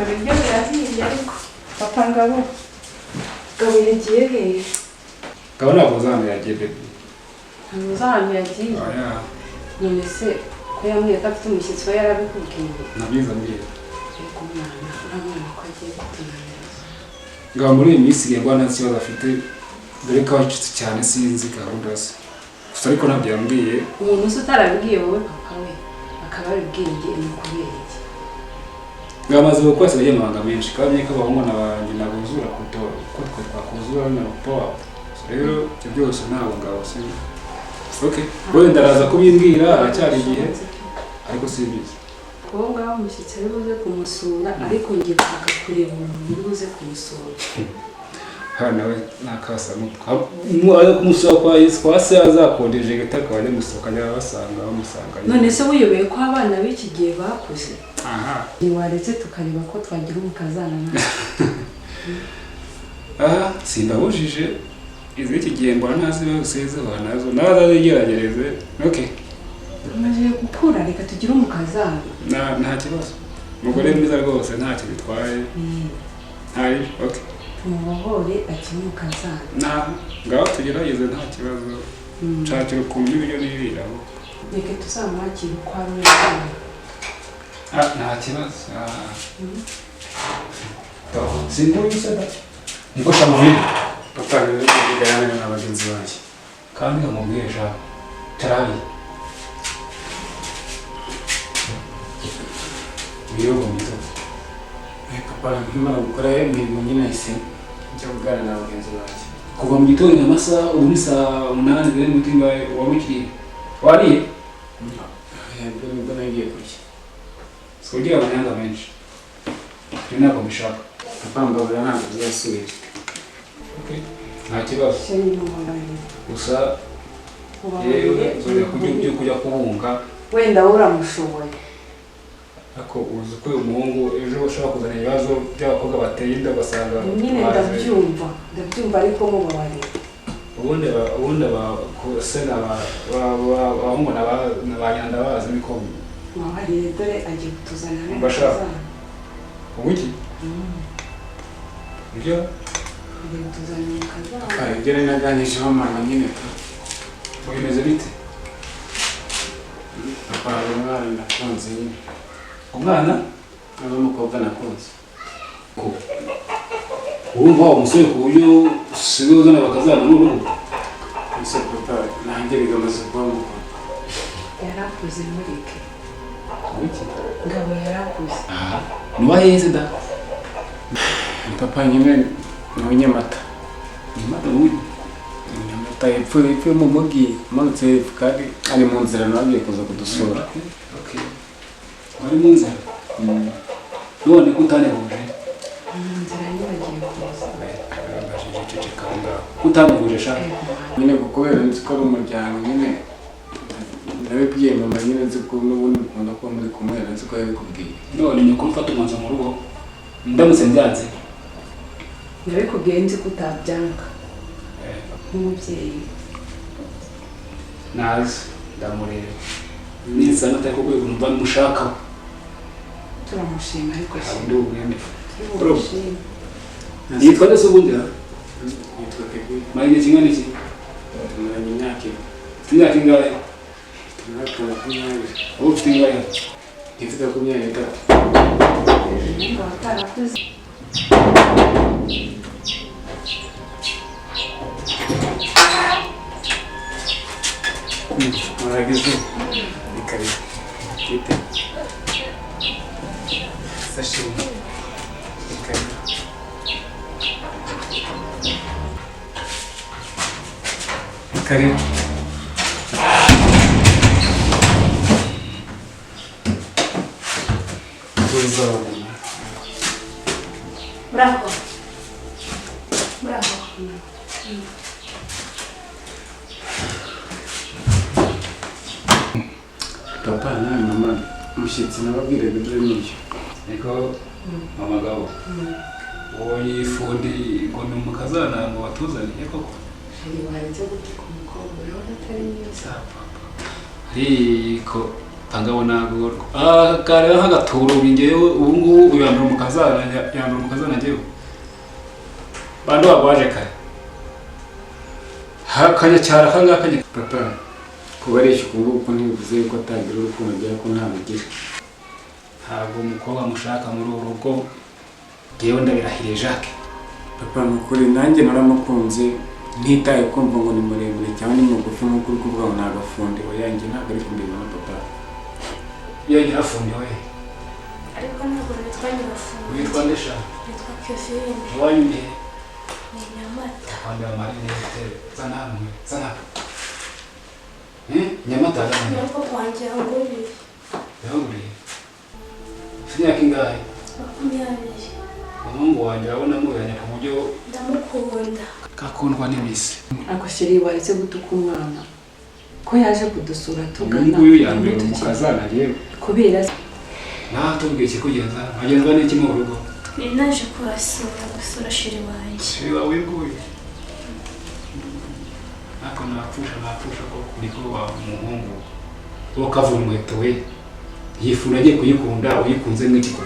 dore ibyo birahiye ariko papa ngabo yagiye hehe? Ngabo ntabwo uzahano yagiye bebe. Ntabwo uzahano yagiye? Oya. None se ko yambwiye ko afite umushyitsi we yarabikubwiye? Nabyiza mbwira. Ariko umwana urabona ko agiye kutunanira. Ngabo muri iyi minsi yegwa nta kibazo afite dore ko abacitse cyane sinzi gahunda ze. Gusa ariko ntabyo yambwiye. Umuntu uzi utarabibwiye wowe papa we akaba aribwiye njye ni ukubera iki? Ngamaze gukora se amabanga menshi kandi ko abahungu n'abanjye nabuzura kutora ko twe twakuzura na power. Rero ibyo byose ntabwo ngabo se. Okay. Wowe ndaraza kubimbwira aracyari igihe ariko simbizi. Ko ngaho umushyitsi ari buze kumusura ariko ngiye kushaka kureba umuntu uri buze kumusura. Hano we nakasa mutwa. Ari kumusura kwa Yesu kwa se azakondeje gataka bane musokanya basanga bamusanga. None se wiyobeye ko abana b'iki gihe bakuze? Aha. Ni waretse tukareba ko twagira umukazana nawe. Aha, sindabujije. Izi iki gihe mbona ntazi baseze banazo. Nazagerageze. Okay. Tumaze gukura reka tugire umukazana. Nta kibazo. Mugore mwiza rwose nta cyo bitwaye. Hari, okay. Tumubohore akiri umukazana. Ngaho tugerageze nta kibazo. Nshakira ukuntu ibyo niriraho. Reka tuzamwakire uko ari we. Nta kibazo. Sinkuru sada. Niko shamuhira. Papa rero bigana n'abagenzi banjye. Kandi nkamubwira tarabi. Biyobo mito. Papa nkimara gukora imirimo nyine ise njya kugana n'abagenzi banjye. Kuva mu gitondo amasaha ubu ni saa 8 ziri mutinga wabukiriye. Wariye? Nibwo nagiye kurya. Sikugira abanyanga menshi. Ntabwo mbishaka. Papa mbabura ntabwo byasubira. Okay. Nta kibazo. Gusa yewe kujya kubunga. Wenda uramushoboye. Ako uzi ko umuhungu ejo ushobora kuzana ibibazo by'abakobwa bateye inda basanga. Nyine ndabyumva ariko mubabarira. Ubundi abasena abahungu n'abanyanda bazi niko. Mubabarire dore agiye kutuzanira n'umukazana. Ubuki? Ibyo? Agiye kutuzanira umukazana. Ibyo rero naganijeho mama nyine. Bimeze bite? Papa umwana nakunze nyine. Umwana? N'umukobwa nakunze. Ko? Urumva umusore ku buryo siwe uzana bakazana n'uruhu? Ese papa nanjye bigamaze kuba mukuru. Yarakuze murike. Ubuki? Ngabo yarakuze. Nuba heze da? Papa nyine Nyamata. Nyamata uyu? Nyamata epfo mu mugi manutse kandi ari mu nzira nagiye kuza kudusura. Okay. Wari mu nzira? None kutanehuje? Mu nzira nyibagiye kuza. Ndashije kanga. Kutanehuje sha? Nyine kubera nzi ko ari umuryango nyine nabibwiye mama nyine nzi ko n'ubundi ukunda kuba muri kumwe nzi ko yabikubwiye. None nyoko mfata umwanzuro mu rugo. Ndamutse mbyanze. Nabikubwiye nzi ko utabyanga. Nk'umubyeyi. Nazi ndamureba. Nisa natari ko kwego numva mushaka. Turamushima ariko ndi ubweme. Turamushima. Yitwa nde ubundi ha? Yitwa Kegwe. Manye kingana iki? Manye imyaka. Imyaka ingahe? Imyaka 20. Ufite ingahe? Ifite 23. Ngo atarakuze. Marageze. Ikari. Kite. Sashimi. Ikari. Ikari. Bravo. Bravo. Papa nawe mama mushyitsi nababwire bidure n'ibyo. Niko mama gabo. Wowe ifundi ngo ni umukazana ngo watuzaniye koko. Hari waretse gutuka umukobwa nawe atari mwiza. Ariko tangabona gorwa kare nk'agaturo ngewe ubu ngubu uyambara umukazana ngewe bando bagwaje kare hakanya cyara kangakanye papa kubarisha ukunguko ntibivuze ko atagira urukundo agira ko ntamugira ntabwo umukobwa mushaka muri uru rugo ngewe ndabirahiriye Jacques papa nukuri nanjye naramukunze ntitaye kumva ngo ni muremure cyangwa ni mugufi nk'uko uri kuvuga ngo nagafundi oyanjye ntabwo ari kumbibona papa yari hafundi we ariko ntabwo nitwa nyirafundi witwa ndesha nitwa Kevin wanyuye ni Nyamata wanda marinete sana Nyamata gani nako kwanjye nguri yanguri sinya kingahe 20 Mungu wanjye abona muyanya ku buryo ndamukunda kakundwa n'imisi akoshiri waretse gutuka umwana ko yaje kudusura tugana uyu yambere umukazana yewe kubera natubwiye kikugenza agenzwa n'iki mu rugo ni naje gusura shiri wanjye shiri wawe nguyu nako napfusha ko niko wa muhungu ukavura umuheto we yifuna agiye kuyikunda uyikunze nk'ikiko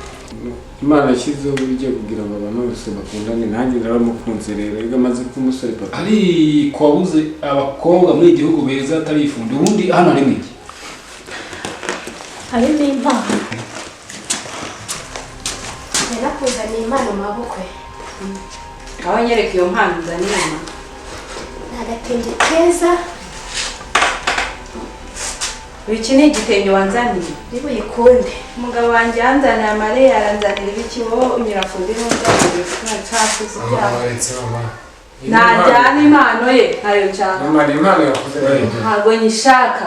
Imana yashyizeho uburyo kugira ngo abantu bose bakundane nanjye naramukunze rero iyo amaze kumusore papa ari kwabuze abakobwa muri igihugu beza atarifundi ubundi hano ari mwiki hari n'impano yarakuzaniye impano mu maboko ye aho nyereka iyo mpano nzanira ni agatenge keza iki ni igitenge wanzaniye niba uyikunde umugabo wanjye yanzaniye amareye aranzanira ibiki wowe unyirafundi n'ubwabure ntacafuze ibyaha najyana impano ye ntayo nshaka impano yakoze ntabwo nyishaka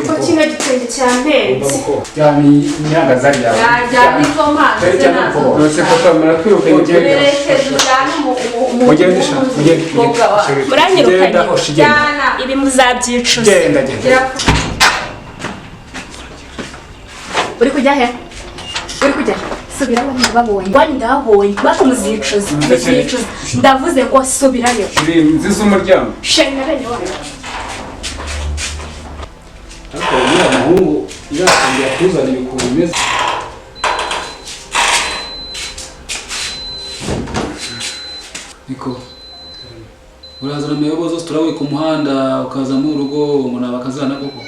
ko kino gitenge cyampenze cyane imyagaza ryawe yajyana izo mpano ze nazo rwose papa murakwiruka mugerekeze ujyane umukobwa wawe muranyirukanye jyana ibi muzabyicuza genda uri kujya he subirayo ntibabonye wani ndabonye bakumuzicuza muzicuza ndavuze ngo subirayo nziza umuryango shenya bene wanyu ariko uyu muhungu yatangiye kuzanira ukuntu bimeze niko urazana amayobo zose turawe ku muhanda ukaza mu rugo umuntu abakazana koko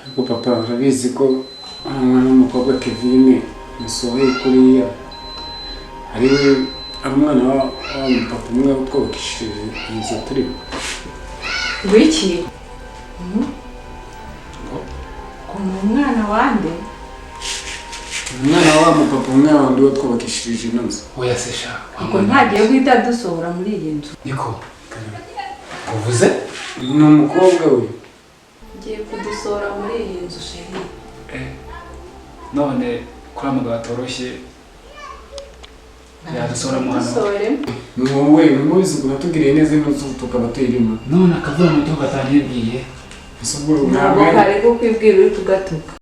ariko papa urabizi ko umwana w'umukobwa Kevin musohoye kuriya ari umwana wa papa umwe utwubakishije inzu turiho wiki umwana wande umwana wa papa umwe wandi watwubakishije ino nzu oya se sha ngo ntagiye guhita dusohora muri iyi nzu niko uvuze ni umukobwa we ngiye kudusohora muri iyi nzu sheri none kuri amagambo atoroshye yadusohora mu hano ni wowe mubizi ngo natugiriye neza ino nzu tukaba tuyirimo none akavura mu gihugu atanyibwiye ntabwo kare ko kwibwira uri kugatuka